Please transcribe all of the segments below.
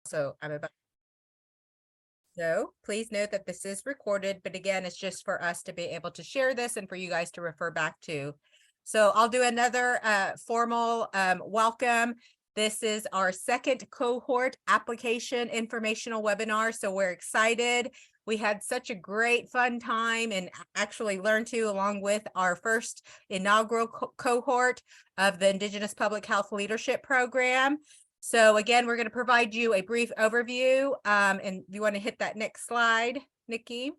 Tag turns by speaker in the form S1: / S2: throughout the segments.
S1: So please note that this is recorded, but again, it's just for us to be able to share this and for you guys to refer back to. So I'll do another formal welcome. This is our second cohort application informational webinar. So we're excited. We had such a great fun time and actually learned to, along with our first inaugural cohort of the Indigenous Public Health Leadership Program. So again, we're going to provide you a brief overview. And you want to hit that next slide, Nikki?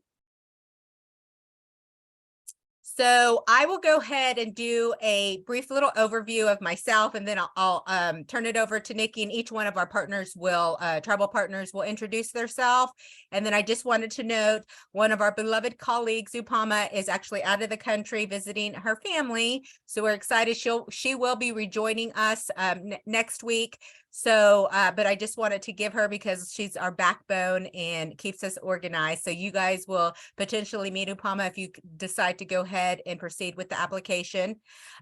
S1: So I will go ahead and do a brief little overview of myself, and then I'll turn it over to Nikki, and each one of our partners will, tribal partners will introduce themselves. And then I just wanted to note, one of our beloved colleagues, Upama, is actually out of the country visiting her family. So we're excited she will be rejoining us next week. So, but I just wanted to give her because she's our backbone and keeps us organized. So you guys will potentially meet Upama if you decide to go ahead and proceed with the application.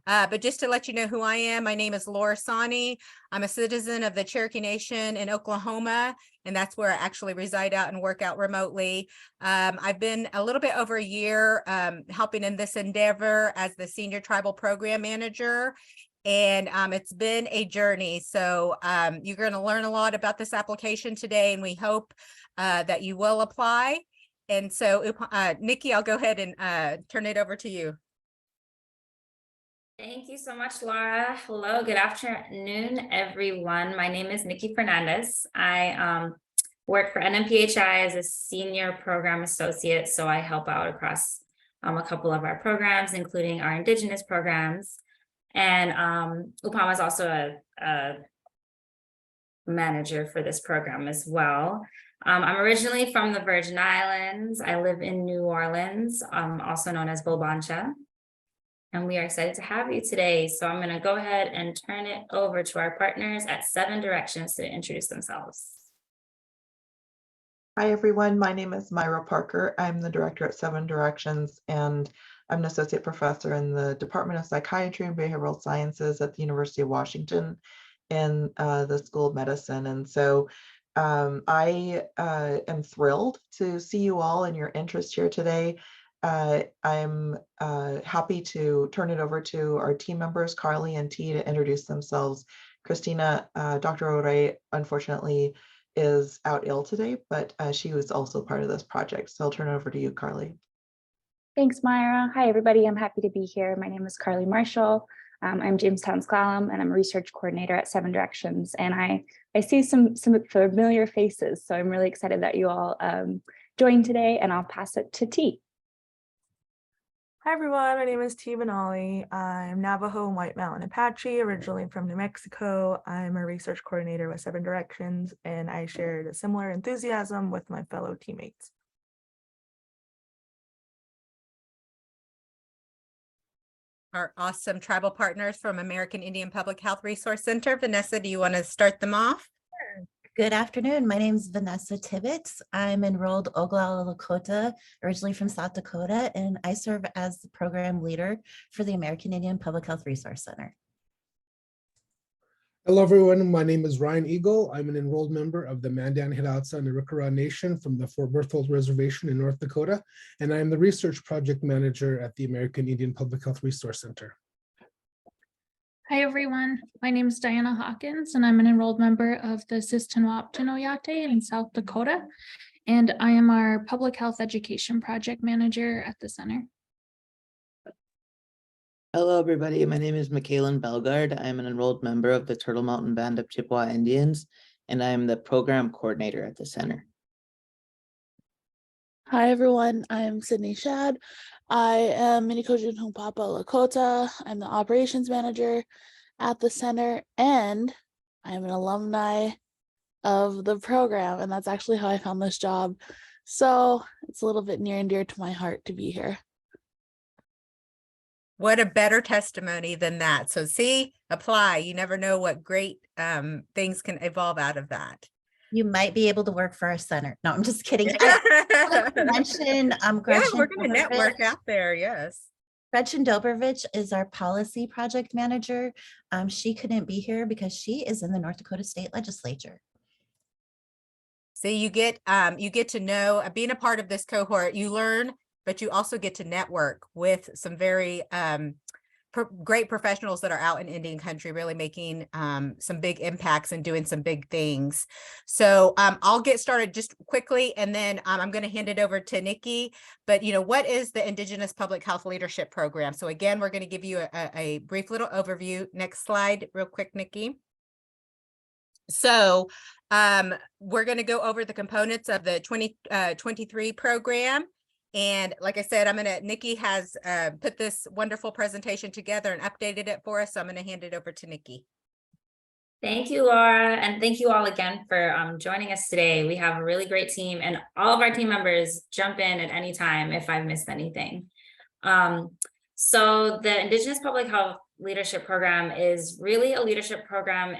S1: But just to let you know who I am, my name is Laura Sani. I'm a citizen of the Cherokee Nation in Oklahoma, and that's where I actually reside out and work out remotely. I've been a little bit over a year helping in this endeavor as the Senior Tribal Program Manager. And it's been a journey. So you're going to learn a lot about this application today, and we hope that you will apply. And so, Nikki, I'll go ahead and turn it over to you.
S2: Thank you so much, Laura. Hello, good afternoon, everyone. My name is Nikki Fernandez. I work for NMPHI as a senior program associate. So I help out across a couple of our programs, including our Indigenous programs. And Upama is also a manager for this program as well. I'm originally from the Virgin Islands. I live in New Orleans, also known as Bobancha. And we are excited to have you today. So I'm going to go ahead and turn it over to our partners at 7 Directions to introduce themselves.
S3: Hi, everyone. My name is Myra Parker. I'm the director at 7 Directions, and I'm an associate professor in the Department of Psychiatry and Behavioral Sciences at the University of Washington in the School of Medicine. And so I am thrilled to see you all and your interest here today. I'm happy to turn it over to our team members, Carly and T, to introduce themselves. Christina, Dr. O'Reilly, unfortunately, is out ill today, but she was also part of this project. So I'll turn it over to you, Carly.
S4: Thanks, Myra. Hi, everybody. I'm happy to be here. My name is Carly Marshall. I'm Jamestown Slalom, and I'm a research coordinator at 7 Directions. And I see some familiar faces, so I'm really excited that you all joined today, and I'll pass it to T.
S5: Hi, everyone. My name is T. Benali. I'm Navajo and White Mountain Apache, originally from New Mexico. I'm a research coordinator with 7 Directions, and I shared a similar enthusiasm with my fellow teammates.
S1: Our awesome tribal partners from American Indian Public Health Resource Center. Vanessa, do you want to start them off?
S6: Good afternoon. My name is Vanessa Tibbetts. I'm enrolled Oglala Lakota, originally from South Dakota, and I serve as the program leader for the American Indian Public Health Resource Center.
S7: Hello, everyone. My name is Ryan Eagle. I'm an enrolled member of the Mandan, Hidatsa, and Arikara Nation from the Fort Berthold Reservation in North Dakota, and I am the research project manager at the American Indian Public Health Resource Center.
S8: Hi, everyone. My name is Diana Hawkins, and I'm an enrolled member of the Sistanwaptinoyate in South Dakota, and I am our public health education project manager at the center.
S9: Hello, everybody. My name is Michaelan Belgard. I'm an enrolled member of the Turtle Mountain Band of Chippewa Indians, and I'm the program coordinator at the center.
S10: Hi, everyone. I'm Sydney Shad. I am Minikojin Humpapa Lakota. I'm the operations manager at the center, and I'm an alumni of the program, and that's actually how I found this job. So it's a little bit near and dear to my heart to be here.
S1: What a better testimony than that. So see, apply. You never know what great things can evolve out of that.
S6: You might be able to work for our center. No, I'm just kidding. I mentioned Gretchen.
S1: Yeah, we're going to network out there. Yes.
S6: Gretchen Dobrovich is our policy project manager. She couldn't be here because she is in the North Dakota State Legislature.
S1: So you get to know, being a part of this cohort, you learn, but you also get to network with some very great professionals that are out in Indian country, really making some big impacts and doing some big things. So I'll get started just quickly, and then I'm going to hand it over to Nikki. But what is the Indigenous Public Health Leadership Program? So again, we're going to give you a brief little overview. Next slide, real quick, Nikki. So we're going to go over the components of the 2023 program. And like I said, Nikki has put this wonderful presentation together and updated it for us. So I'm going to hand it over to Nikki.
S2: Thank you, Laura. And thank you all again for joining us today. We have a really great team, and all of our team members jump in at any time if I've missed anything. So the Indigenous Public Health Leadership Program is really a leadership program.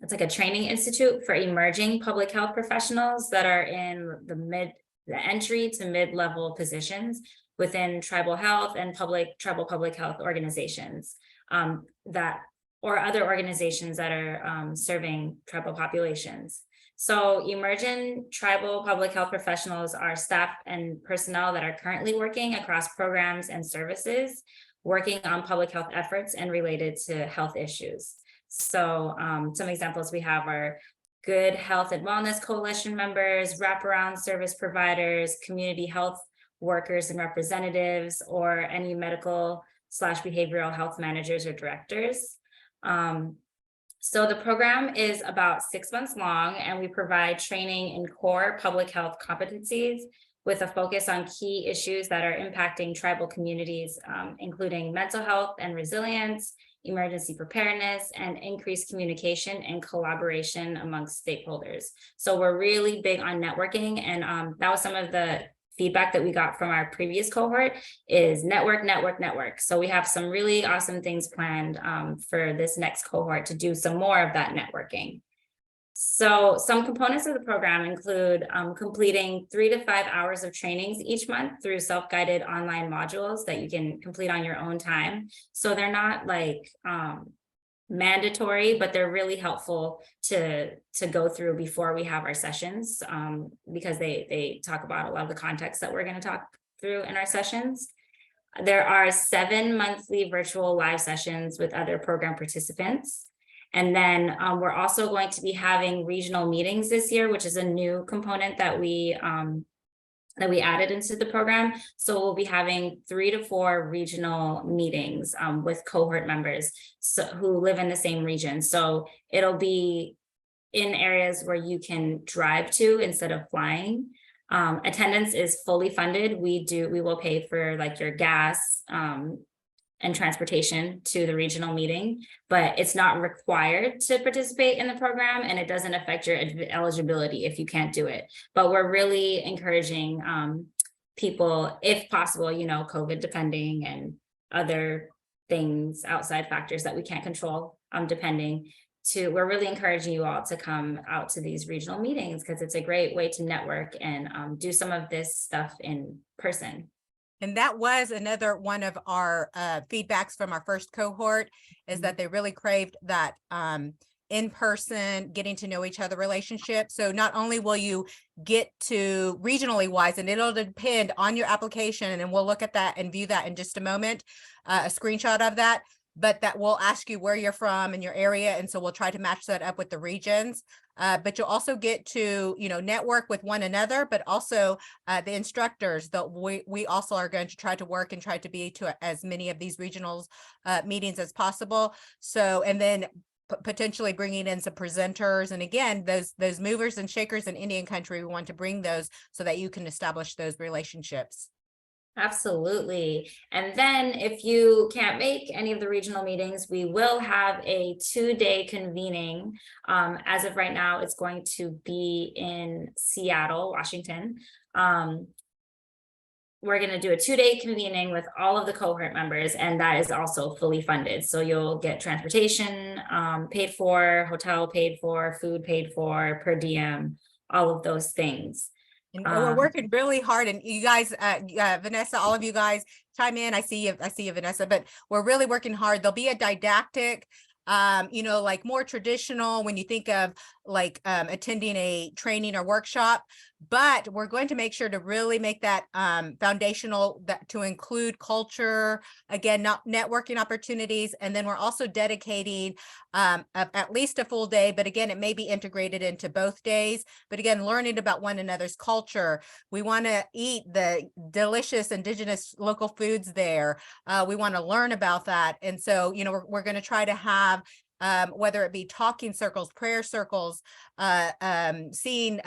S2: It's like a training institute for emerging public health professionals that are in the entry to mid-level positions within tribal health and tribal public health organizations or other organizations that are serving tribal populations. So emerging tribal public health professionals are staff and personnel that are currently working across programs and services, working on public health efforts and related to health issues. So some examples we have are Good Health and Wellness Coalition members, wraparound service providers, community health workers and representatives, or any medical/behavioral health managers or directors. So the program is about 6 months long, and we provide training in core public health competencies with a focus on key issues that are impacting tribal communities, including mental health and resilience, emergency preparedness, and increased communication and collaboration amongst stakeholders. So we're really big on networking, and that was some of the feedback that we got from our previous cohort is network, network, network. So we have some really awesome things planned for this next cohort to do some more of that networking. So some components of the program include completing 3 to 5 hours of trainings each month through self-guided online modules that you can complete on your own time. So they're not like mandatory, but they're really helpful to go through before we have our sessions because they talk about a lot of the context that we're going to talk through in our sessions. There are 7 monthly virtual live sessions with other program participants. And then we're also going to be having regional meetings this year, which is a new component that we added into the program. So we'll be having 3 to 4 regional meetings with cohort members who live in the same region. So it'll be in areas where you can drive to instead of flying. Attendance is fully funded. We will pay for like your gas and transportation to the regional meeting, but it's not required to participate in the program, and it doesn't affect your eligibility if you can't do it. But we're really encouraging people, if possible, COVID depending and other things, outside factors that we can't control, we're really encouraging you all to come out to these regional meetings because it's a great way to network and do some of this stuff in person.
S1: And that was another one of our feedbacks from our first cohort, is that they really craved that in-person, getting to know each other relationship. So not only will you get to regionally wise, and it'll depend on your application, and we'll look at that and view that in just a moment, a screenshot of that, but that will ask you where you're from in your area. And so we'll try to match that up with the regions. But you'll also get to, network with one another, but also the instructors that we also are going to try to work and try to be to as many of these regionals meetings as possible. So, and then potentially bringing in some presenters. And again, those movers and shakers in Indian country, we want to bring those so that you can establish those relationships.
S2: Absolutely. And then if you can't make any of the regional meetings, we will have a 2-day convening. As of right now, it's going to be in Seattle, Washington. We're going to do a 2-day convening with all of the cohort members, and that is also fully funded. So you'll get transportation paid for, hotel paid for, food paid for, per diem, all of those things.
S1: And we're working really hard, and you guys, Vanessa, all of you guys chime in. I see you, Vanessa, but we're really working hard. There'll be a didactic, like more traditional, when you think of attending a training or workshop, but we're going to make sure to really make that foundational, that to include culture, again, not networking opportunities. And then we're also dedicating at least a full day, but again, it may be integrated into both days. But again, learning about one another's culture. We want to eat the delicious indigenous local foods there. We want to learn about that. And so, you know, we're going to try to have whether it be talking circles, prayer circles, seeing,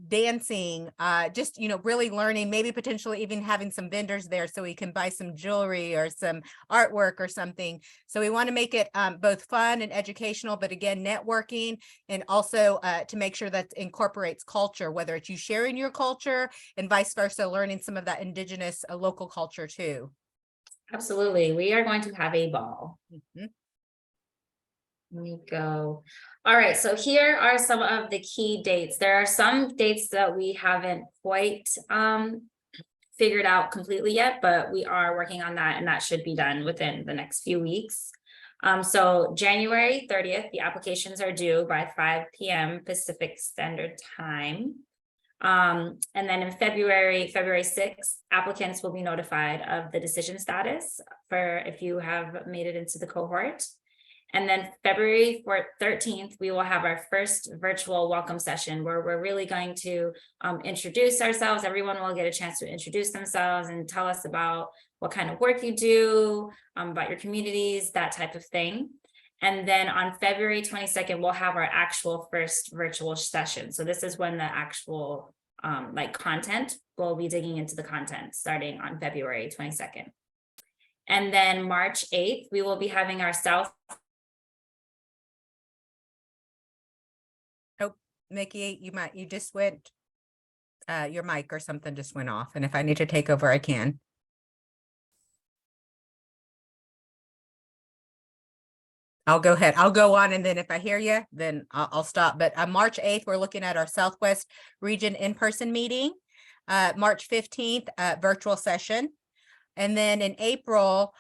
S1: dancing, just, you know, really learning, maybe potentially even having some vendors there so we can buy some jewelry or some artwork or something. So we want to make it both fun and educational, but again, networking, and also to make sure that incorporates culture, whether it's you sharing your culture and vice versa, learning some of that indigenous local culture too.
S2: Absolutely. We are going to have a ball.
S1: Mhm.
S2: Let me go. All right, so here are some of the key dates. There are some dates that we haven't quite figured out completely yet, but we are working on that, and that should be done within the next few weeks. So January 30th, the applications are due by 5 p.m. Pacific Standard Time. And then in February 6th, applicants will be notified of the decision status for if you have made it into the cohort. And then February 13th, we will have our first virtual welcome session where we're really going to introduce ourselves. Everyone will get a chance to introduce themselves and tell us about what kind of work you do, about your communities, that type of thing. And then on February 22nd, we'll have our actual first virtual session. So this is when the actual content, we'll be digging into the content starting on February 22nd. And then March 8th, we will be having our South.
S1: Mickey, you just went, your mic or something just went off. And if I need to take over, I can. I'll go ahead. I'll go on. And then if I hear you, then I'll stop. But on March 8th, we're looking at our Southwest region in-person meeting. March 15th, virtual session. And then in April,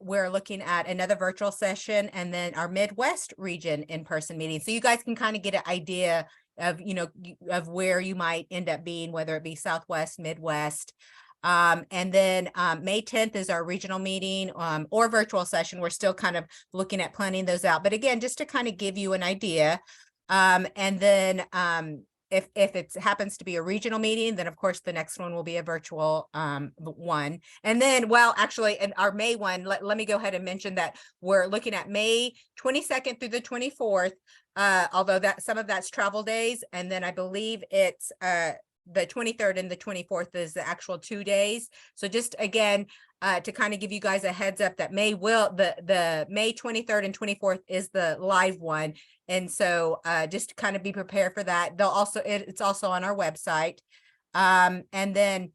S1: we're looking at another virtual session, and then our Midwest region in-person meeting. So you guys can kind of get an idea of, you know, of where you might end up being, whether it be Southwest, Midwest. And then May 10th is our regional meeting or virtual session. We're still kind of looking at planning those out. But again, just to kind of give you an idea. And then if it happens to be a regional meeting, then of course the next one will be a virtual one. And then, well, actually, in our May one, let me go ahead and mention that we're looking at May 22nd through the 24th, although that some of that's travel days. And then I believe it's the 23rd and the 24th is the actual 2 days. So just again, to kind of give you guys a heads up that the May 23rd and 24th is the live one. And so just to kind of be prepared for that. It's also on our website. And then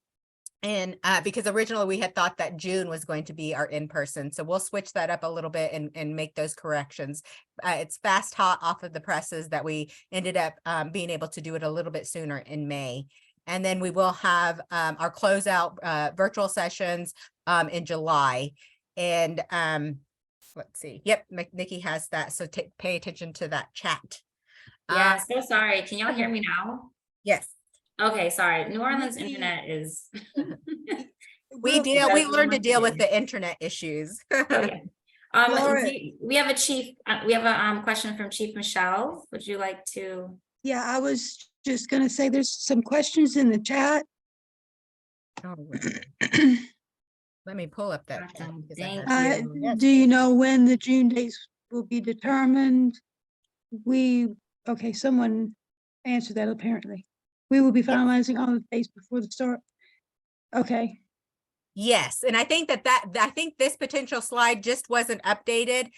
S1: because originally we had thought that June was going to be our in-person. So we'll switch that up a little bit and make those corrections. It's hot off of the presses that we ended up being able to do it a little bit sooner in May. And then we will have our closeout virtual sessions in July. And let's see. Yep, Nikki has that. So pay attention to that chat.
S2: Yeah, so sorry. Can y'all hear me now?
S1: Yes.
S2: Okay, sorry. New Orleans internet is.
S1: we learned to deal with the internet issues.
S2: Okay. We have a question from Chief Michelle. Would you like to?
S11: Yeah, I was just going to say there's some questions in the chat.
S1: Oh, let me pull up that chat.
S11: Do you know when the June dates will be determined? Okay, someone answered that apparently. We will be finalizing all the dates before the start. Okay.
S1: Yes, and I think I think this potential slide just wasn't updated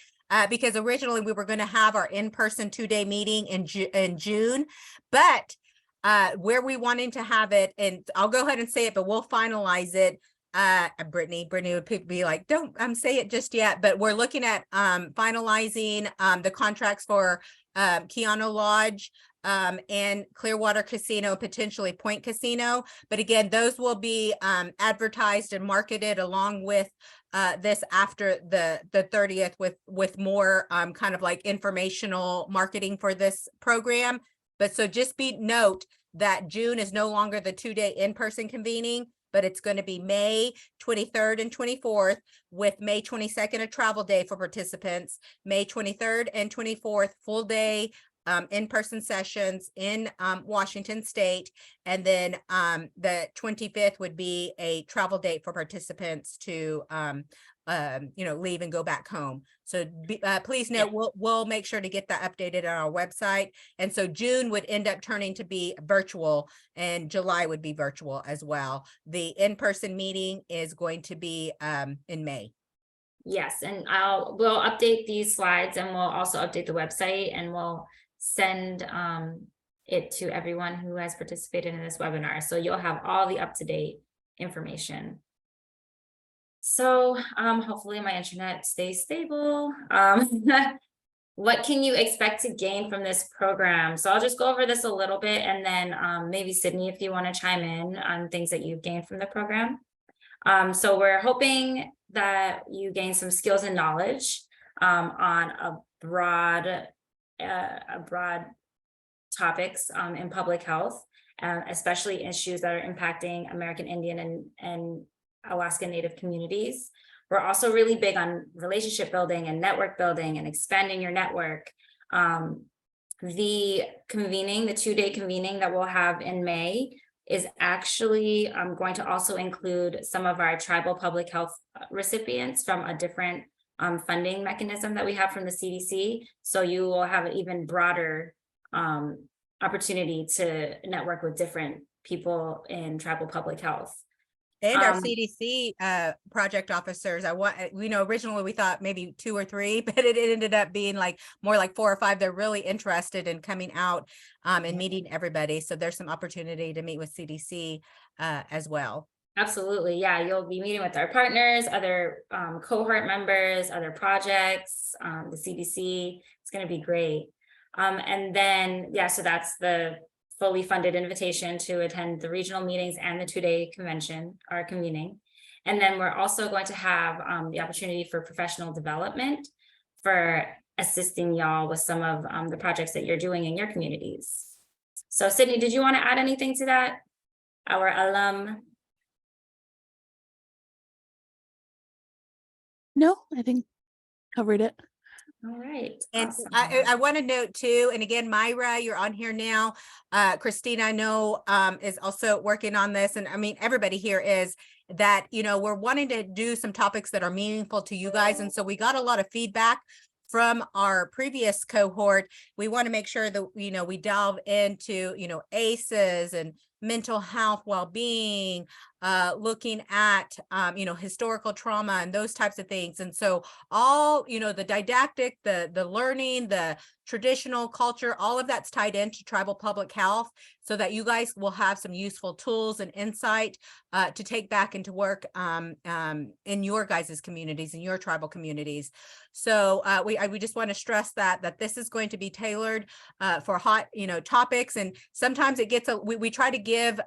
S1: because originally we were going to have our in-person 2-day meeting in June, but where we wanting to have it, and I'll go ahead and say it, but we'll finalize it. Brittany would be like, don't say it just yet, but we're looking at finalizing the contracts for Keanu Lodge, and Clearwater Casino, potentially Point Casino. But again, those will be advertised and marketed along with this after the 30th with more kind of like informational marketing for this program. But so just note that June is no longer the 2-day in-person convening, but it's going to be May 23rd and 24th, with May 22nd a travel day for participants, May 23rd and 24th full day in-person sessions in Washington State, and then the 25th would be a travel date for participants to leave and go back home. So please note, we'll make sure to get that updated on our website. And so June would end up turning to be virtual, and July would be virtual as well. The in-person meeting is going to be in May.
S2: Yes, and we'll update these slides, and we'll also update the website, and we'll send it to everyone who has participated in this webinar. So you'll have all the up-to-date information. So hopefully my internet stays stable. What can you expect to gain from this program? So I'll just go over this a little bit, and then maybe Sydney, if you want to chime in on things that you've gained from the program. So we're hoping that you gain some skills and knowledge on a broad topics in public health, especially issues that are impacting American Indian and Alaska Native communities. We're also really big on relationship building and network building and expanding your network. The 2-day convening that we'll have in May is actually going to also include some of our tribal public health recipients from a different funding mechanism that we have from the CDC. So you will have an even broader opportunity to network with different people in tribal public health.
S1: And our CDC project officers. Originally we thought maybe 2 or 3, but it ended up being more like 4 or 5. They're really interested in coming out and meeting everybody. So there's some opportunity to meet with CDC as well.
S2: Absolutely. Yeah, you'll be meeting with our partners, other cohort members, other projects, the CDC. It's going to be great. And then, so that's the fully funded invitation to attend the regional meetings and the 2-day convention or convening. And then we're also going to have the opportunity for professional development for assisting y'all with some of the projects that you're doing in your communities. So Sydney, did you want to add anything to that? Our alum.
S10: No, I think covered it.
S2: All right.
S1: And
S2: awesome.
S1: I want to note too, and again, Myra, you're on here now. Christina, I know, is also working on this. And I mean, everybody here is that, we're wanting to do some topics that are meaningful to you guys. And so we got a lot of feedback from our previous cohort. We want to make sure that, we delve into, ACEs and mental health, well-being, looking at, historical trauma and those types of things. And so all, the didactic, the learning, the traditional culture, all of that's tied into tribal public health, so that you guys will have some useful tools and insight to take back into work in your guys' communities, in your tribal communities. So we just want to stress that this is going to be tailored for hot, topics. And sometimes it gets we try to give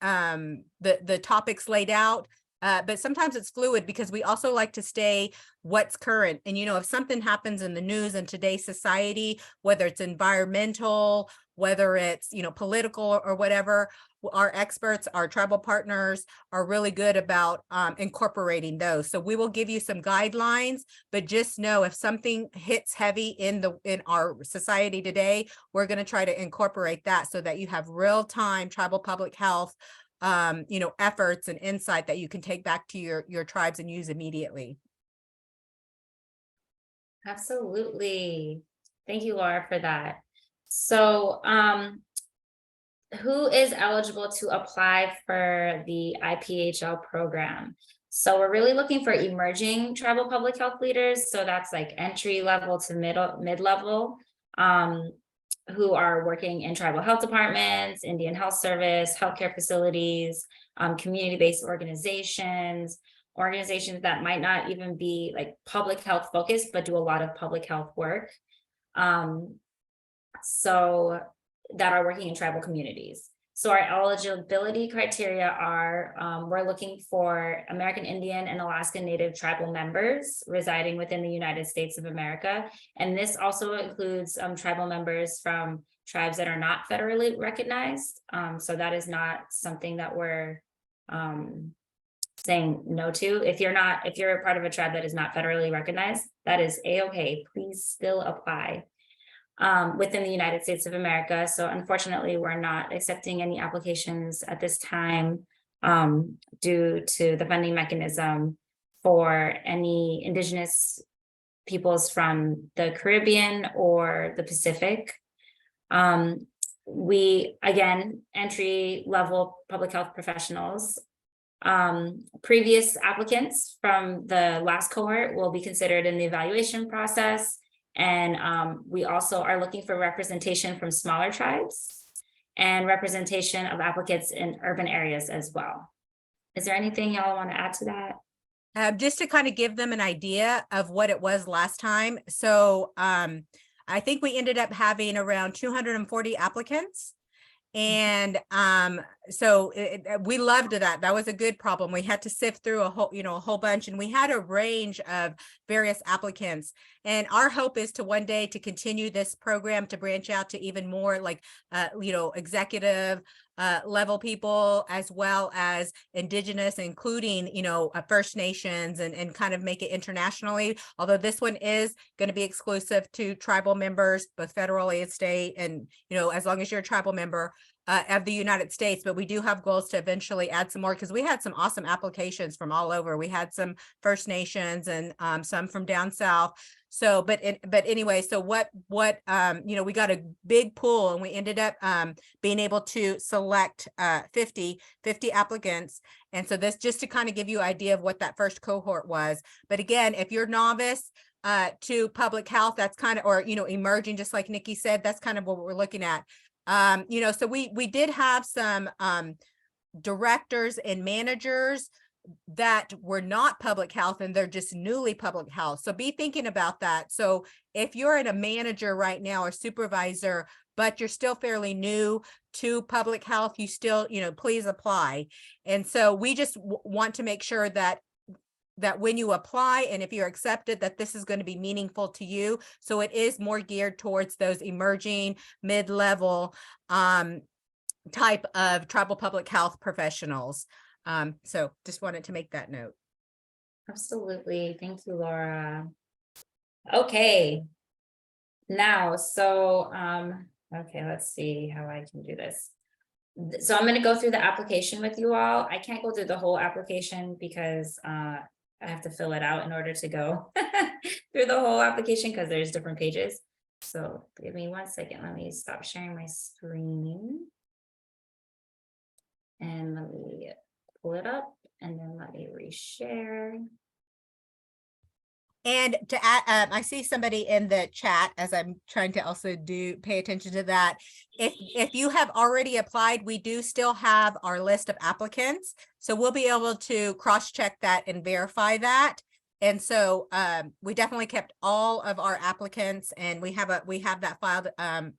S1: the topics laid out, but sometimes it's fluid, because we also like to stay what's current. And if something happens in the news in today's society, whether it's environmental, whether it's political or whatever, our experts, our tribal partners are really good about incorporating those. So we will give you some guidelines, but just know if something hits heavy in our society today, we're going to try to incorporate that so that you have real-time tribal public health efforts and insight that you can take back to your tribes and use immediately.
S2: Absolutely. Thank you, Laura, for that. So who is eligible to apply for the IPHL program? So we're really looking for emerging tribal public health leaders. So that's like entry level to mid-level, who are working in tribal health departments, Indian Health Service, healthcare facilities, community-based organizations that might not even be like public health focused, but do a lot of public health work. So that are working in tribal communities. So our eligibility criteria are, we're looking for American Indian and Alaska Native tribal members residing within the United States of America. And this also includes tribal members from tribes that are not federally recognized. So that is not something that we're saying no to. If you're a part of a tribe that is not federally recognized, that is a-okay. Please still apply. Within the United States of America. So unfortunately, we're not accepting any applications at this time due to the funding mechanism for any Indigenous peoples from the Caribbean or the Pacific. We, again, entry-level public health professionals. Previous applicants from the last cohort will be considered in the evaluation process. And we also are looking for representation from smaller tribes and representation of applicants in urban areas as well. Is there anything y'all want to add to that?
S1: Just to kind of give them an idea of what it was last time. So I think we ended up having around 240 applicants. And so we loved that. That was a good problem. We had to sift through a whole bunch, and we had a range of various applicants. And our hope is to one day to continue this program to branch out to even more like, executive level people, as well as Indigenous, including, First Nations, and kind of make it internationally. Although this one is going to be exclusive to tribal members, both federally and state, and, as long as you're a tribal member of the United States. But we do have goals to eventually add some more, because we had some awesome applications from all over. We had some First Nations and some from down south. So, but anyway, so what we got a big pool, and we ended up being able to select 50 applicants. And so this just to kind of give you an idea of what that first cohort was. But again, if you're novice to public health, that's kind of, or, emerging, just like Nikki said, that's kind of what we're looking at. So we did have some directors and managers that were not public health, and they're just newly public health. So be thinking about that. So if you're in a manager right now or supervisor, but you're still fairly new to public health, you still, please apply. And so we just want to make sure that when you apply, and if you're accepted, that this is going to be meaningful to you. So it is more geared towards those emerging mid-level type of tribal public health professionals. So just wanted to make that note.
S2: Absolutely. Thank you, Laura. Okay. Now, so, okay, let's see how I can do this. So I'm going to go through the application with you all. I can't go through the whole application because I have to fill it out in order to go through the whole application, because there's different pages. So give me 1 second. Let me stop sharing my screen. And let me pull it up, and then let me reshare.
S1: And to add, I see somebody in the chat, as I'm trying to also pay attention to that. If you have already applied, we do still have our list of applicants. So we'll be able to cross-check that and verify that. And so we definitely kept all of our applicants, and we have that filed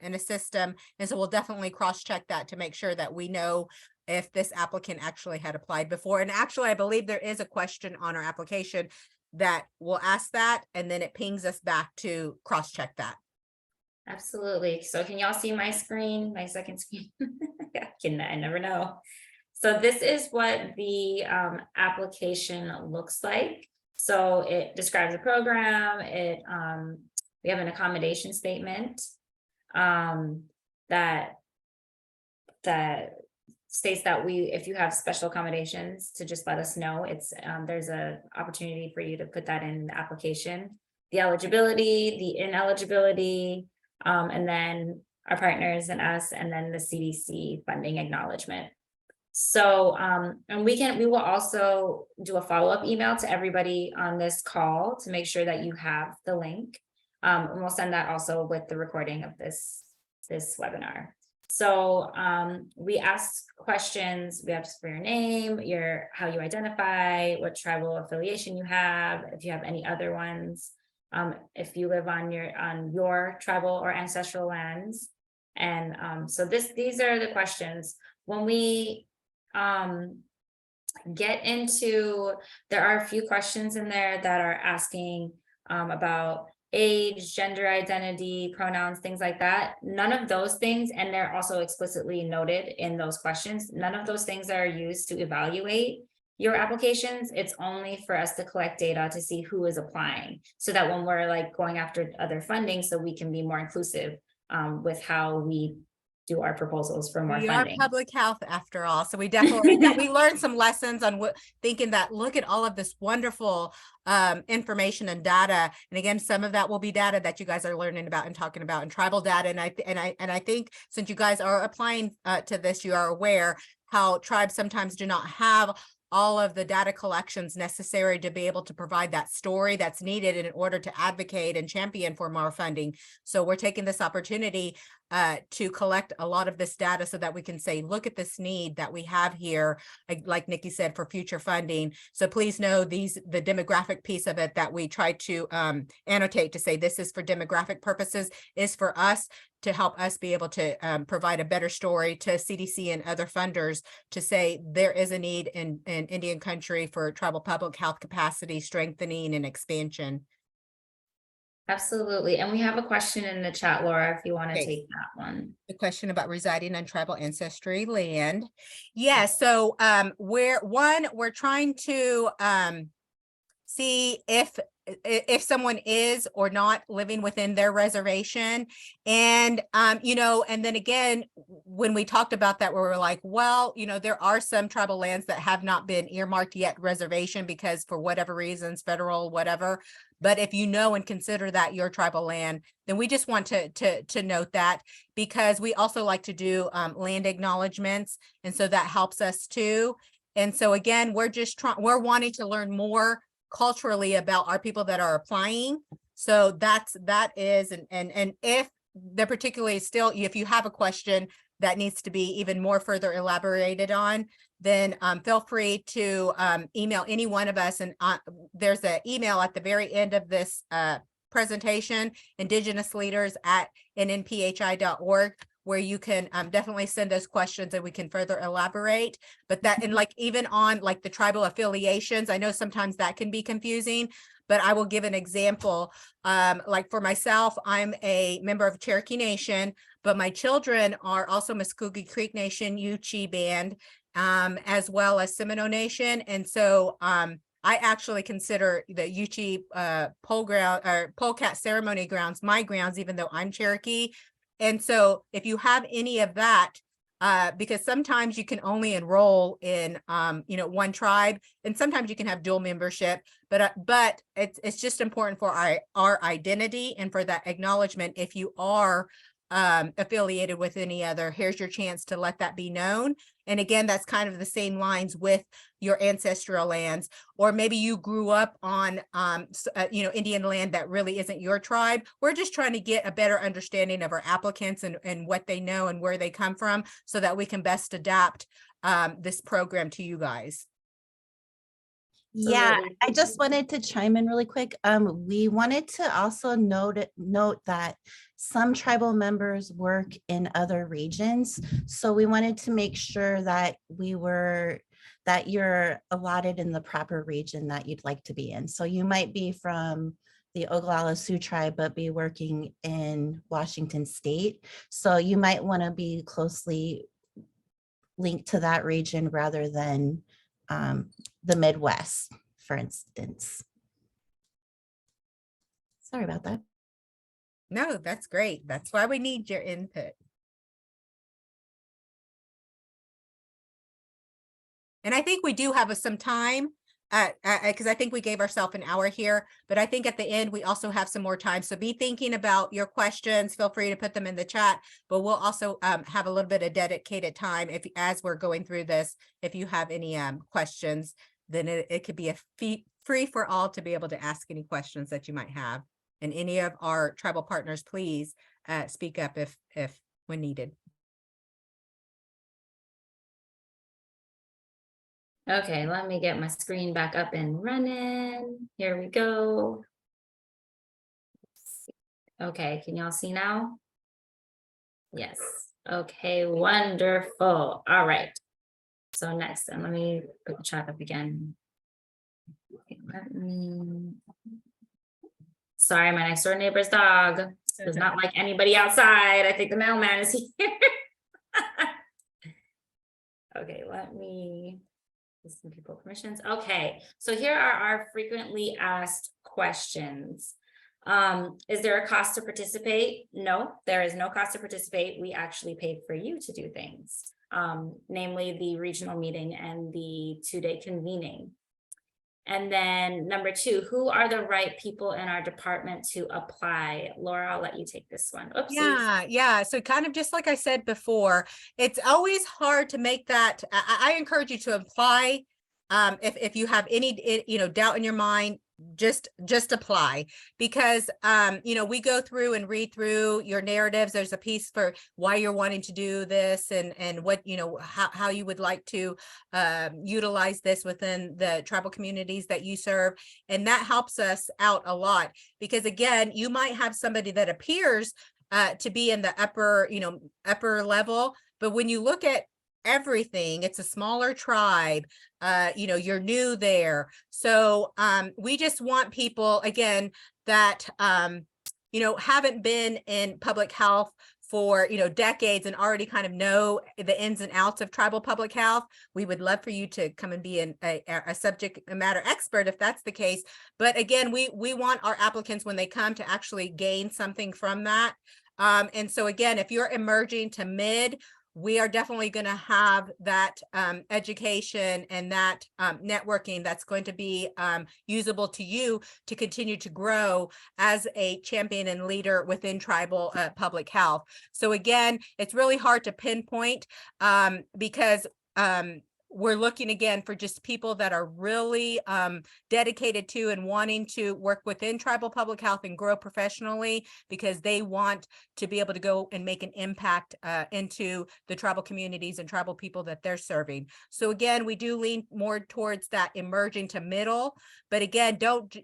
S1: in a system. And so we'll definitely cross-check that to make sure that we know if this applicant actually had applied before. And actually, I believe there is a question on our application that will ask that, and then it pings us back to cross-check that.
S2: Absolutely. So can y'all see my screen, my second screen? I never know. So this is what the application looks like. So it describes the program. We have an accommodation statement that states that if you have special accommodations, to just let us know. It's there's an opportunity for you to put that in the application, the eligibility, the ineligibility, and then our partners and us, and then the CDC funding acknowledgement. So, and we will also do a follow-up email to everybody on this call to make sure that you have the link. And we'll send that also with the recording of this webinar. So we ask questions. We ask for your name, how you identify, what tribal affiliation you have, if you have any other ones, if you live on your tribal or ancestral lands, And so these are the questions. When we get into, there are a few questions in there that are asking about age, gender identity, pronouns, things like that. None of those things, and they're also explicitly noted in those questions, none of those things are used to evaluate your applications. It's only for us to collect data to see who is applying, so that when we're like going after other funding, so we can be more inclusive with how we do our proposals for more
S1: We
S2: funding.
S1: are public health after all, so we definitely we learned some lessons on what, thinking that look at all of this wonderful information and data, and again, some of that will be data that you guys are learning about and talking about, and tribal data. And I think since you guys are applying to this, you are aware how tribes sometimes do not have all of the data collections necessary to be able to provide that story that's needed in order to advocate and champion for more funding. So we're taking this opportunity to collect a lot of this data so that we can say, look at this need that we have here, like Nikki said, for future funding. So please know the demographic piece of it that we try to annotate to say this is for demographic purposes, is for us to help us be able to provide a better story to CDC and other funders to say there is a need in Indian country for tribal public health capacity strengthening and expansion.
S2: Absolutely. And we have a question in the chat, Laura, if you want to
S1: Okay.
S2: take that one.
S1: The question about residing on tribal ancestry land. Yeah, so we're trying to see if someone is or not living within their reservation. And you know, and then again, when we talked about that, we were like, well, you know, there are some tribal lands that have not been earmarked yet reservation because for whatever reasons, federal, whatever. But if you know and consider that your tribal land, then we just want to note that, because we also like to do land acknowledgements. And so that helps us too. And so again, we're wanting to learn more culturally about our people that are applying. So that is, and if they're particularly still, if you have a question that needs to be even more further elaborated on, then feel free to email any one of us. And there's an email at the very end of this presentation, indigenousleaders@nnphi.org, where you can definitely send us questions and we can further elaborate. But that, and like even on like the tribal affiliations, I know sometimes that can be confusing, but I will give an example. Like for myself, I'm a member of Cherokee Nation, but my children are also Muskogee Creek Nation, Yuchi Band, as well as Seminole Nation. And so I actually consider the Yuchi polecat ceremony grounds my grounds, even though I'm Cherokee. And so if you have any of that, because sometimes you can only enroll in you know, one tribe, and sometimes you can have dual membership, but it's just important for our identity and for that acknowledgement. If you are affiliated with any other, here's your chance to let that be known. And again, that's kind of the same lines with your ancestral lands, or maybe you grew up on you know, Indian land that really isn't your tribe. We're just trying to get a better understanding of our applicants and what they know and where they come from, so that we can best adapt this program to you guys.
S6: Yeah,
S2: Absolutely.
S6: I just wanted to chime in really quick. We wanted to also note that some tribal members work in other regions. So we wanted to make sure that that you're allotted in the proper region that you'd like to be in. So you might be from the Oglala Sioux tribe, but be working in Washington State. So you might want to be closely linked to that region rather than the Midwest, for instance. Sorry about that.
S1: No, that's great. That's why we need your input. And I think we do have some time, because I think we gave ourselves an hour here, but I think at the end, we also have some more time. So be thinking about your questions. Feel free to put them in the chat, but we'll also have a little bit of dedicated time as we're going through this. If you have any questions, then it could be free for all to be able to ask any questions that you might have. And any of our tribal partners, please speak up if when needed.
S2: Okay, let me get my screen back up and running. Here we go. Okay, can y'all see now? Yes. Okay, wonderful. All right. So next, and let me put the chat up again. Okay, sorry, my next door neighbor's dog does not like anybody outside. I think the mailman is here. Okay, let me give some people permissions. Okay, so here are our frequently asked questions. Is there a cost to participate? No, there is no cost to participate. We actually paid for you to do things, namely the regional meeting and the 2-day convening. And then number 2, who are the right people in our department to apply? Laura, I'll let you take this one. Oopsies.
S1: Yeah. So kind of just like I said before, it's always hard to make that. I encourage you to apply. If you have any, doubt in your mind, just apply, because we go through and read through your narratives. There's a piece for why you're wanting to do this and what, how you would like to utilize this within the tribal communities that you serve. And that helps us out a lot, because again, you might have somebody that appears to be in the upper level, but when you look at everything, it's a smaller tribe. You're new there, so we just want people, again, that haven't been in public health for decades and already kind of know the ins and outs of tribal public health. We would love for you to come and be a subject matter expert if that's the case. But again, we want our applicants, when they come, to actually gain something from that. And so again, if you're emerging to mid, we are definitely going to have that education and that networking that's going to be usable to you to continue to grow as a champion and leader within tribal public health. So again, it's really hard to pinpoint because we're looking again for just people that are really dedicated to and wanting to work within tribal public health and grow professionally, because they want to be able to go and make an impact into the tribal communities and tribal people that they're serving. So again, we do lean more towards that emerging to middle, but again, don't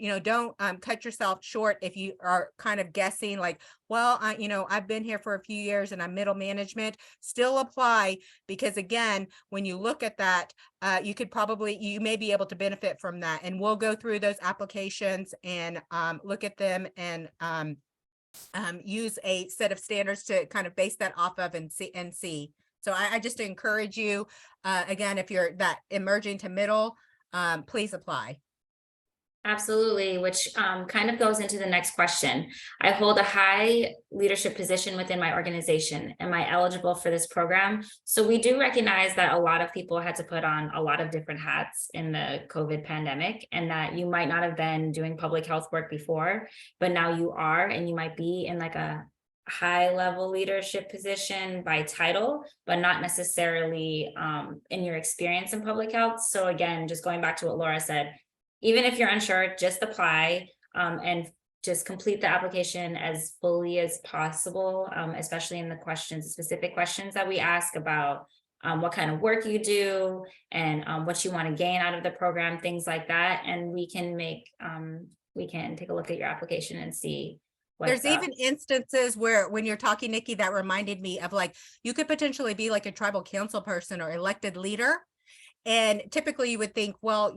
S1: cut yourself short if you are kind of guessing like, well, I've been here for a few years and I'm middle management. Still apply, because again, when you look at that, you may be able to benefit from that. And we'll go through those applications and look at them and use a set of standards to kind of base that off of and see. So I just encourage you, again, if you're that emerging to middle, please apply.
S2: Absolutely, which kind of goes into the next question. I hold a high leadership position within my organization. Am I eligible for this program? So we do recognize that a lot of people had to put on a lot of different hats in the COVID pandemic, and that you might not have been doing public health work before, but now you are, and you might be in like a high level leadership position by title, but not necessarily in your experience in public health. So again, just going back to what Laura said, even if you're unsure, just apply and just complete the application as fully as possible, especially in the specific questions that we ask about what kind of work you do and what you want to gain out of the program, things like that. And we can take a look at your application and see.
S1: There's even instances where, when you're talking, Nikki, that reminded me of, like, you could potentially be like a tribal council person or elected leader. And typically you would think, well,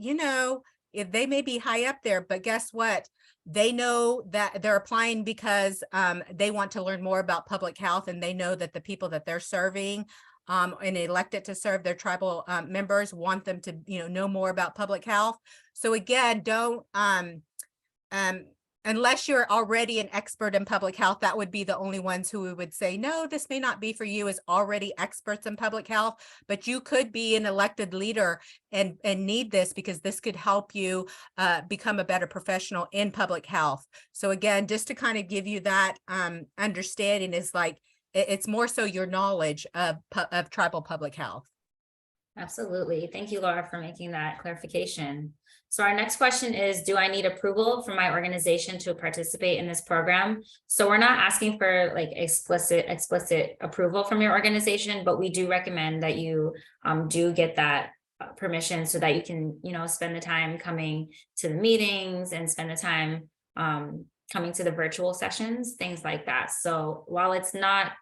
S1: if they may be high up there, but guess what? They know that they're applying because they want to learn more about public health, and they know that the people that they're serving and elected to serve their tribal members want them to, know more about public health. So again, don't unless you're already an expert in public health, that would be the only ones who we would say, no, this may not be for you, as already experts in public health, but you could be an elected leader and need this, because this could help you become a better professional in public health. So again, just to kind of give you that understanding, is like, it's more so your knowledge of tribal public health.
S2: Absolutely. Thank you, Laura, for making that clarification. So our next question is, do I need approval from my organization to participate in this program? So we're not asking for like explicit approval from your organization, but we do recommend that you do get that permission so that you can, spend the time coming to the meetings and spend the time coming to the virtual sessions, things like that. So while it's not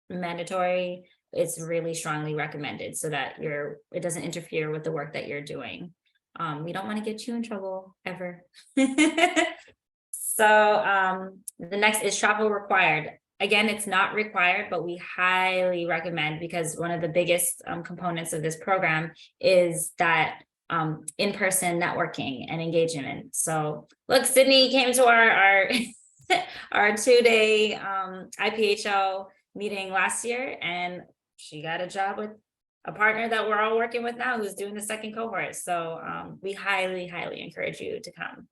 S2: mandatory, it's really strongly recommended so that it doesn't interfere with the work that you're doing. We don't want to get you in trouble ever. So the next is travel required. Again, it's not required, but we highly recommend, because one of the biggest components of this program is that in-person networking and engagement. So look, Sydney came to our our 2-day IPHL meeting last year, and she got a job with a partner that we're all working with now, who's doing the second cohort. So we highly, highly encourage you to come.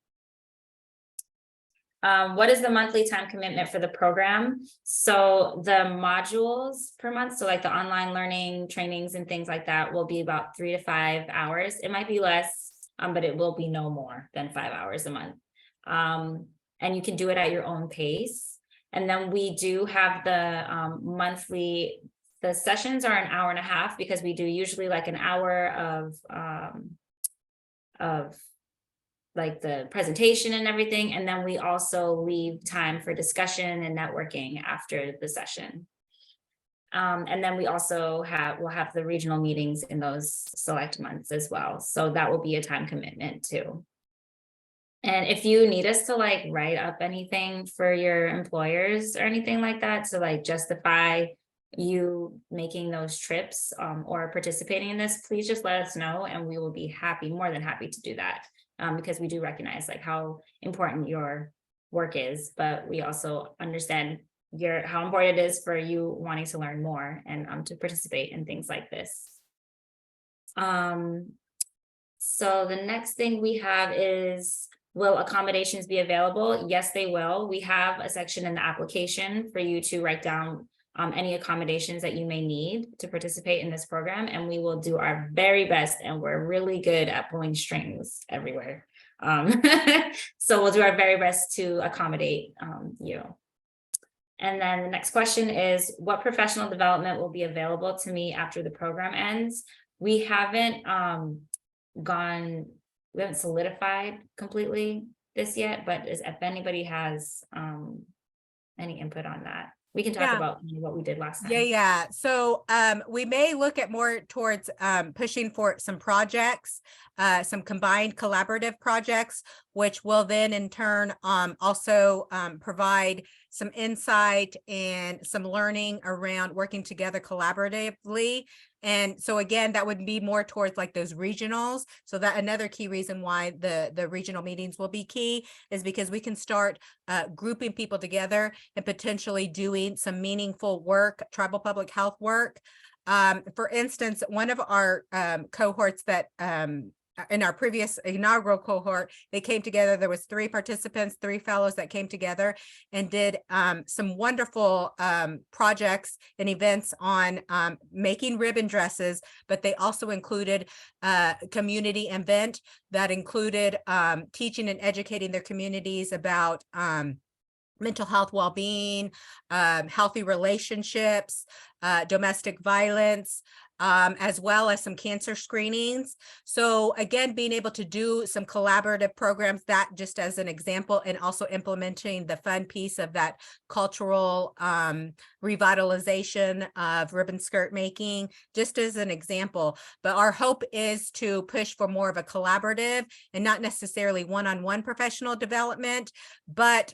S2: What is the monthly time commitment for the program? So the modules per month, so like the online learning trainings and things like that, will be about 3 to 5 hours. It might be less, but it will be no more than 5 hours a month. And you can do it at your own pace. And then we do have the monthly, the sessions are an hour and a half, because we do usually like an hour of like the presentation and everything. And then we also leave time for discussion and networking after the session. And then we also we'll have the regional meetings in those select months as well. So that will be a time commitment too. And if you need us to like write up anything for your employers or anything like that to like justify you making those trips or participating in this, please just let us know, and we will be more than happy to do that, because we do recognize like how important your work is, but we also understand how important it is for you wanting to learn more and to participate in things like this. So the next thing we have is, will accommodations be available? Yes, they will. We have a section in the application for you to write down any accommodations that you may need to participate in this program, and we will do our very best, and we're really good at pulling strings everywhere. So we'll do our very best to accommodate you. And then the next question is, what professional development will be available to me after the program ends? We haven't solidified completely this yet, but if anybody has any input on that, we can talk about what we did last time.
S1: Yeah. So we may look at more towards pushing for some projects, some combined collaborative projects, which will then in turn also provide some insight and some learning around working together collaboratively. And so again, that would be more towards like those regionals. So that another key reason why the regional meetings will be key is because we can start grouping people together and potentially doing some meaningful work, tribal public health work. For instance, one of our cohorts that in our previous inaugural cohort, they came together. There was 3 participants, 3 fellows that came together and did some wonderful projects and events on making ribbon dresses, but they also included a community event that included teaching and educating their communities about mental health, well-being, healthy relationships, domestic violence, as well as some cancer screenings. So again, being able to do some collaborative programs, that just as an example, and also implementing the fun piece of that cultural revitalization of ribbon skirt making, just as an example. But our hope is to push for more of a collaborative and not necessarily one-on-one professional development, but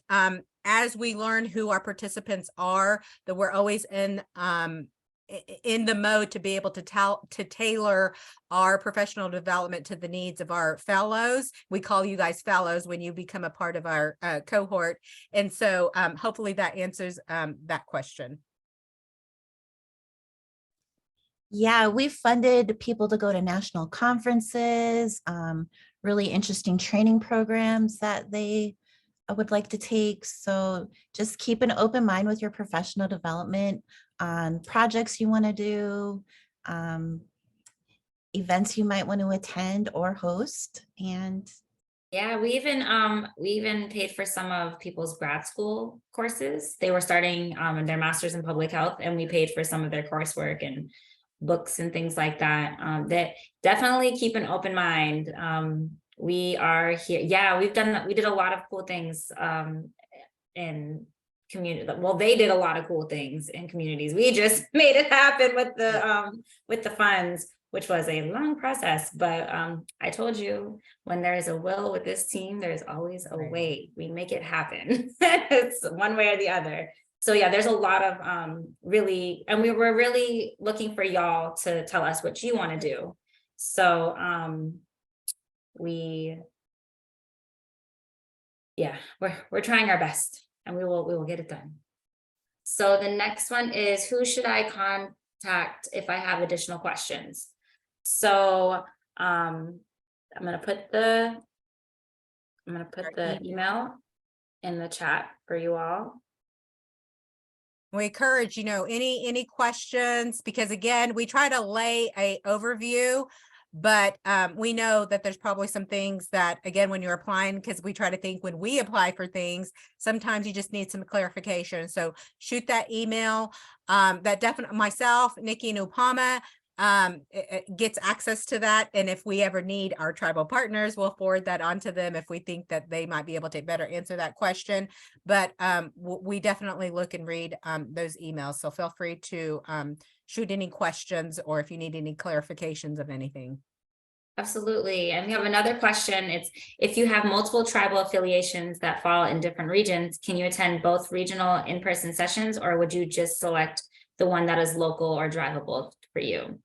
S1: as we learn who our participants are, that we're always in the mode to be able to tailor our professional development to the needs of our fellows. We call you guys fellows when you become a part of our cohort. And so hopefully that answers that question.
S6: Yeah, we've funded people to go to national conferences, really interesting training programs that they would like to take. So just keep an open mind with your professional development on projects you want to do, events you might want to attend or host. And
S2: yeah, we even paid for some of people's grad school courses. They were starting their master's in public health, and we paid for some of their coursework and books and things like that. That definitely keep an open mind. We are here. Yeah, we did a lot of cool things in community. Well, they did a lot of cool things in communities. We just made it happen with the funds, which was a long process. But I told you, when there is a will with this team, there's always a way. We make it happen. It's one way or the other. So yeah, there's a lot of really, and we were really looking for y'all to tell us what you want to do. So we're trying our best, and we will get it done. So the next one is, who should I contact if I have additional questions? So I'm gonna put the email in the chat for you all.
S1: We encourage, any questions, because again, we try to lay a overview, but we know that there's probably some things that, again, when you're applying, because we try to think when we apply for things, sometimes you just need some clarification. So shoot that email. That definitely, myself, Nikki and Upama gets access to that. And if we ever need our tribal partners, we'll forward that on to them if we think that they might be able to better answer that question. But we definitely look and read those emails. So feel free to shoot any questions, or if you need any clarifications of anything.
S2: Absolutely. And we have another question. It's, if you have multiple tribal affiliations that fall in different regions, can you attend both regional in-person sessions, or would you just select the one that is local or drivable for you?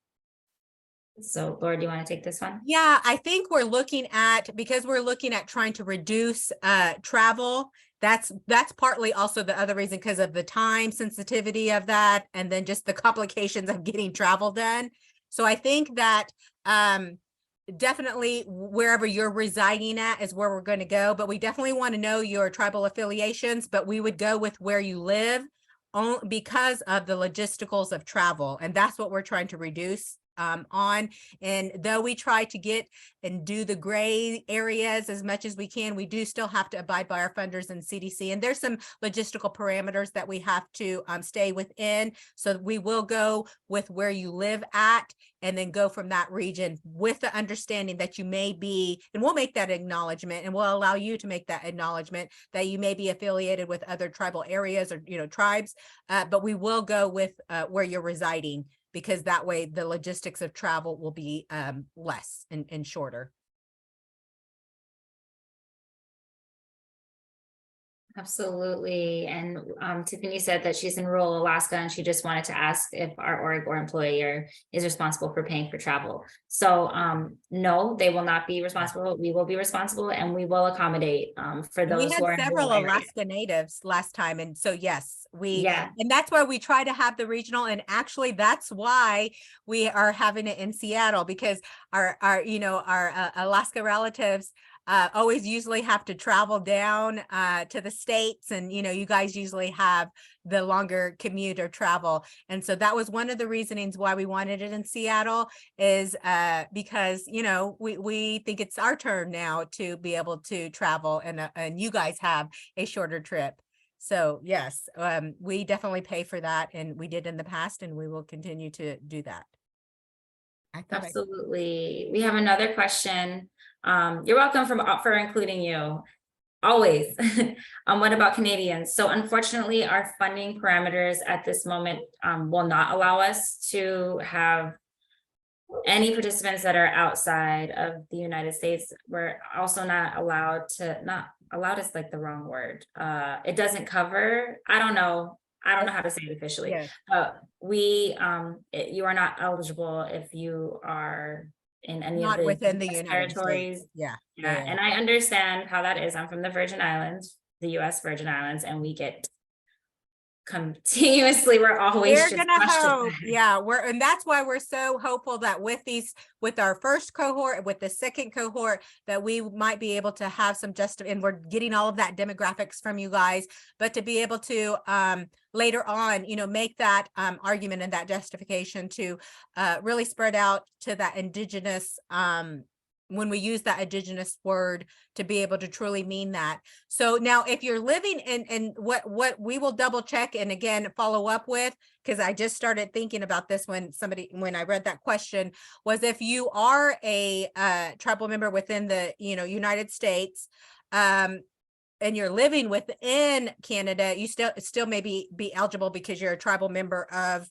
S2: So Laura, do you want to take this one?
S1: Yeah, I think we're looking at trying to reduce travel. That's partly also the other reason, because of the time sensitivity of that, and then just the complications of getting travel done. So I think that definitely wherever you're residing at is where we're going to go, but we definitely want to know your tribal affiliations, but we would go with where you live because of the logisticals of travel. And that's what we're trying to reduce on. And though we try to get and do the gray areas as much as we can, we do still have to abide by our funders and CDC. And there's some logistical parameters that we have to stay within. So we will go with where you live at, and then go from that region with the understanding that you may be, and we'll make that acknowledgement, and we'll allow you to make that acknowledgement that you may be affiliated with other tribal areas or, tribes, but we will go with where you're residing, because that way the logistics of travel will be less and shorter.
S2: Absolutely. And Tiffany said that she's in rural Alaska, and she just wanted to ask if our org or employer is responsible for paying for travel. So no, they will not be responsible. We will be responsible, and we will accommodate for those who are in
S1: several
S2: rural areas.
S1: Alaska natives last time, and so yes,
S2: Yeah.
S1: and that's why we try to have the regional, and actually that's why we are having it in Seattle, because our Alaska relatives always usually have to travel down to the States, and you guys usually have the longer commute or travel. And so that was one of the reasonings why we wanted it in Seattle, is because we think it's our turn now to be able to travel, and you guys have a shorter trip. So yes, we definitely pay for that, and we did in the past, and we will continue to do that.
S2: Absolutely. We have another question. You're welcome for including you, always. What about Canadians? So unfortunately, our funding parameters at this moment will not allow us to have any participants that are outside of the United States. We're also not allowed is like the wrong word. It doesn't cover, I don't know how to say it officially.
S1: Yes.
S2: You are not eligible if you are in any
S1: Not
S2: of the
S1: within the United
S2: territories.
S1: States. Yeah.
S2: And I understand how that is. I'm from the Virgin Islands, the US Virgin Islands, and we get continuously, we're always
S1: We're
S2: just
S1: gonna
S2: questioned.
S1: hope, yeah, and that's why we're so hopeful that with our first cohort, with the second cohort, that we might be able to have some and we're getting all of that demographics from you guys, but to be able to later on, make that argument and that justification to really spread out to that Indigenous when we use that Indigenous word, to be able to truly mean that. So now if you're living in what we will double check and again follow up with, because I just started thinking about this when I read that question, was if you are a tribal member within the United States, and you're living within Canada, you still maybe be eligible because you're a tribal member of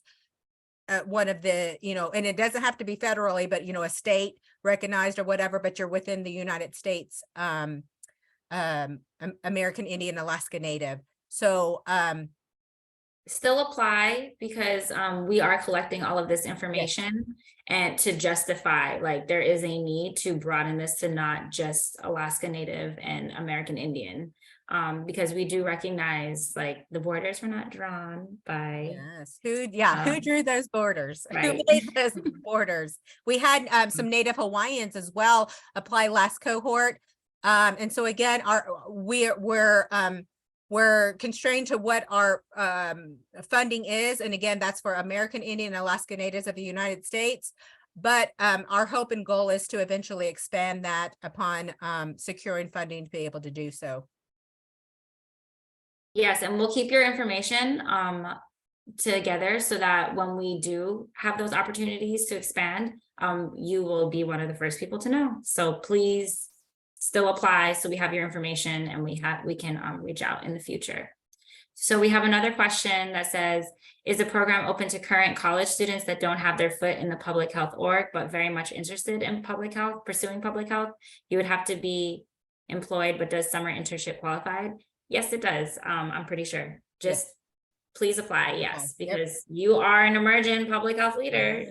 S1: one of the, and it doesn't have to be federally, but a state recognized or whatever, but you're within the United States, American Indian, Alaska Native. So
S2: still apply because we are collecting all of this information and to justify, like, there is a need to broaden this to not just Alaska Native and American Indian, because we do recognize, like, the borders were not drawn by
S1: who drew those borders?
S2: right.
S1: Who made those borders? We had some Native Hawaiians as well apply last cohort, and so again, we're constrained to what our funding is. And again, that's for American Indian and Alaska Natives of the United States. But our hope and goal is to eventually expand that upon securing funding to be able to do so.
S2: Yes, and we'll keep your information together so that when we do have those opportunities to expand, you will be one of the first people to know. So please still apply so we have your information and we can reach out in the future. So we have another question that says, is the program open to current college students that don't have their foot in the public health org, but very much interested in public health, pursuing public health? You would have to be employed, but does summer internship qualified? Yes, it does. I'm pretty sure. Just please apply. Yes, because you are an emerging public health leader.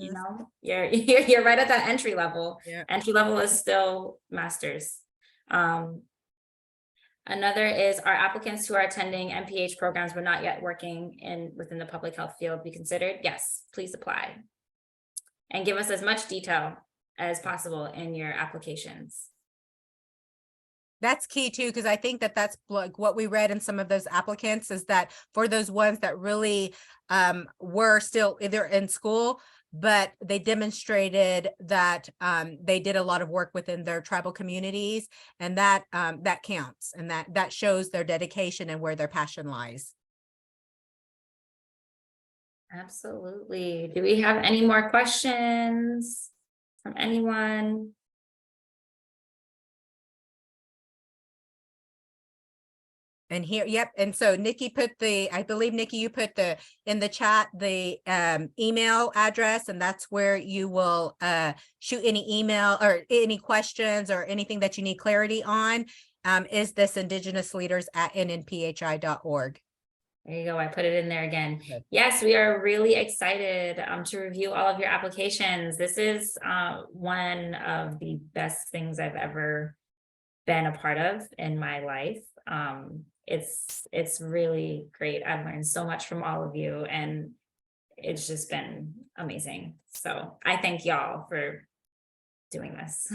S2: You're right at that entry level. Entry level is still master's. Another is, our applicants who are attending MPH programs but not yet working within the public health field be considered? Yes, please apply. And give us as much detail as possible in your applications.
S1: That's key too, because I think that's like what we read in some of those applicants is that for those ones that really were still either in school, but they demonstrated that they did a lot of work within their tribal communities, and that that counts, and that shows their dedication and where their passion lies.
S2: Absolutely. Do we have any more questions from anyone?
S1: And here, and so Nikki put I believe Nikki, you put in the chat the email address, and that's where you will shoot any email or any questions or anything that you need clarity on. Is this indigenousleaders@nnphi.org.
S2: There you go. I put it in there again. Yes, we are really excited to review all of your applications. This is one of the best things I've ever been a part of in my life. It's really great. I've learned so much from all of you, and it's just been amazing. So I thank y'all for doing this.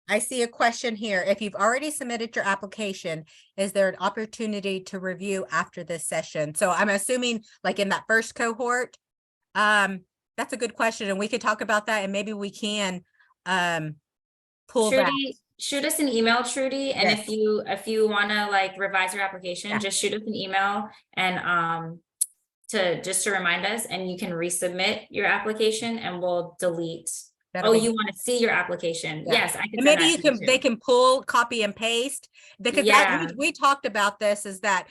S1: I see a question here. If you've already submitted your application, is there an opportunity to review after this session? So I'm assuming like in that first cohort, that's a good question, and we could talk about that, and maybe we can pull that.
S2: Shoot us an email, Trudy, and
S1: Yes.
S2: if you want to like revise your application, just shoot us an email and to remind us, and you can resubmit your application and we'll delete. You want to see your application? Yes, I can.
S1: And maybe they can pull, copy and paste, because we talked about this, is that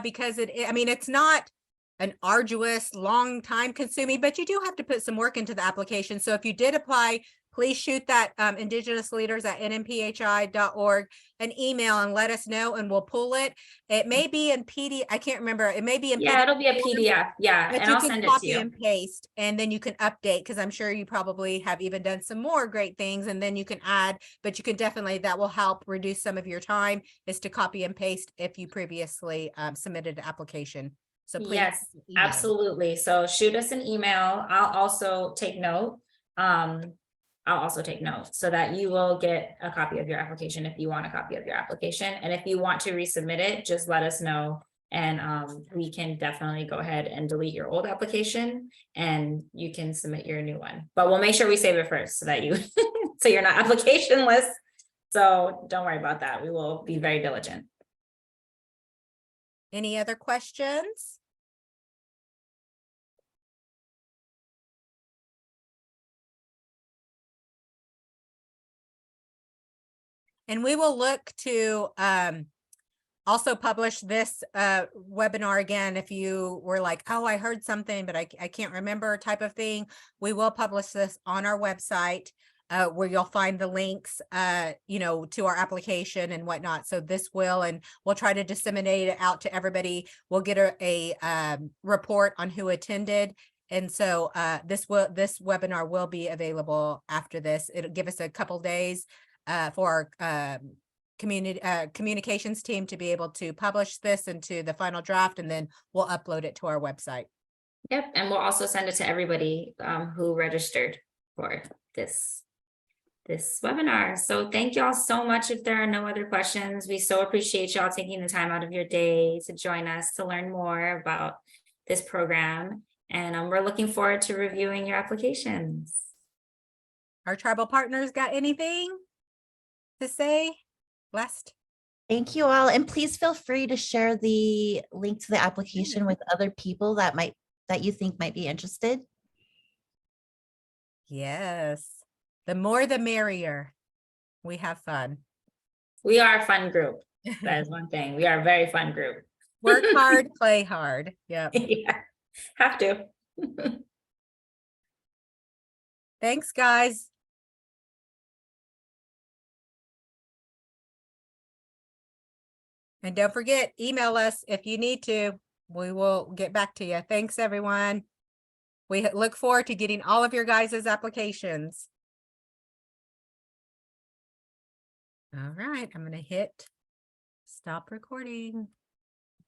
S1: because it's not an arduous, long time consuming, but you do have to put some work into the application. So if you did apply, please shoot that indigenousleaders@nnphi.org an email and let us know, and we'll pull it. It may be in PDF. I can't remember. It may be in
S2: PDF. It'll be a PDF. And I'll send it to you.
S1: Copy and paste, and then you can update, because I'm sure you probably have even done some more great things, and then you can add, but you can definitely, that will help reduce some of your time, is to copy and paste if you previously submitted an application. So please.
S2: Yes, absolutely. So shoot us an email. I'll also take note. So that you will get a copy of your application if you want a copy of your application. And if you want to resubmit it, just let us know, and we can definitely go ahead and delete your old application and you can submit your new one. But we'll make sure we save it first so that so you're not applicationless. So don't worry about that. We will be very diligent.
S1: Any other questions? And we will look to also publish this webinar again. If you were like, oh, I heard something, but I can't remember type of thing, we will publish this on our website where you'll find the links, you know, to our application and whatnot. So this will, and we'll try to disseminate it out to everybody. We'll get a report on who attended. And so this webinar will be available after this. It'll give us a couple days for our communications team to be able to publish this into the final draft, and then we'll upload it to our website.
S2: Yep, and we'll also send it to everybody who registered for this webinar. So thank y'all so much. If there are no other questions, we so appreciate y'all taking the time out of your day to join us to learn more about this program. And we're looking forward to reviewing your applications.
S1: Our tribal partners got anything to say? Last.
S6: Thank you all. And please feel free to share the link to the application with other people that you think might be interested.
S1: Yes. The more the merrier. We have fun.
S2: We are a fun group. That is one thing. We are a very fun group.
S1: Work hard, play hard. Yep.
S2: Yeah, have to.
S1: Thanks, guys. And don't forget, email us if you need to. We will get back to you. Thanks, everyone. We look forward to getting all of your guys' applications. All right, I'm going to hit stop recording.